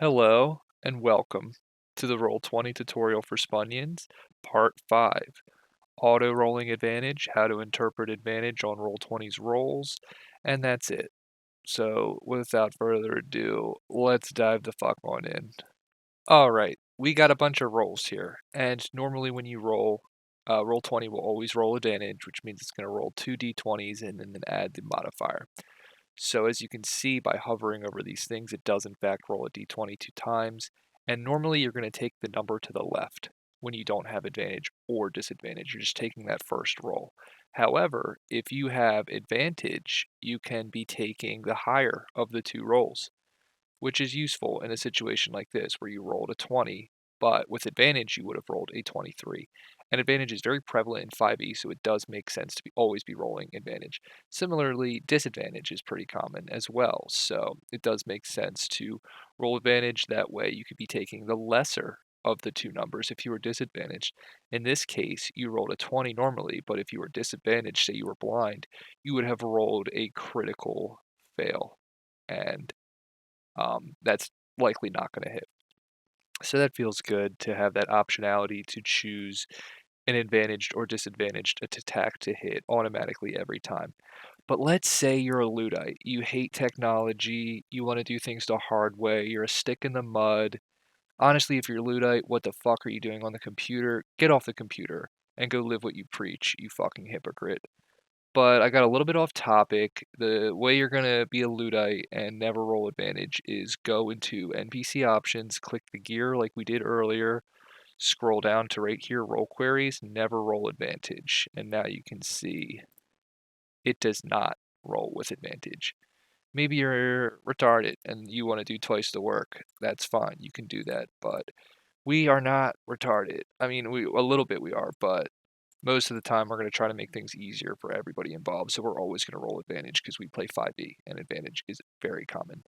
Hello and welcome to the Roll20 tutorial for Spunions, Part 5. Auto Rolling Advantage, how to interpret advantage on Roll20's rolls, and that's it. So, without further ado, let's dive the fuck on in. Alright, we got a bunch of rolls here, and normally when you roll, Roll20 will always roll advantage, which means it's going to roll 2d20s and then add the modifier. So as you can see by hovering over these things, it does in fact roll a d20 two times, and normally you're going to take the number to the left when you don't have advantage or disadvantage. You're just taking that first roll. However, if you have advantage, you can be taking the higher of the two rolls, which is useful in a situation like this where you rolled a 20, but with advantage you would have rolled a 23. And advantage is very prevalent in 5e, so it does make sense to always be rolling advantage. Similarly, disadvantage is pretty common as well, so it does make sense to roll advantage. That way you could be taking the lesser of the two numbers if you were disadvantaged. In this case, you rolled a 20 normally, but if you were disadvantaged, say you were blind, you would have rolled a critical fail. And that's likely not going to hit. So that feels good to have that optionality to choose an advantaged or disadvantaged attack to hit automatically every time. But let's say you're a Luddite. You hate technology. You want to do things the hard way. You're a stick in the mud. Honestly, if you're a Luddite, what the fuck are you doing on the computer? Get off the computer and go live what you preach, you fucking hypocrite. But I got a little bit off topic. The way you're going to be a Luddite and never roll advantage is go into NPC options, click the gear like we did earlier, scroll down to right here, roll queries, never roll advantage. And now you can see it does not roll with advantage. Maybe you're retarded and you want to do twice the work. That's fine. You can do that. But we are not retarded. I mean, we a little bit we are, but most of the time we're going to try to make things easier for everybody involved. So we're always going to roll advantage because we play 5e and advantage is very common.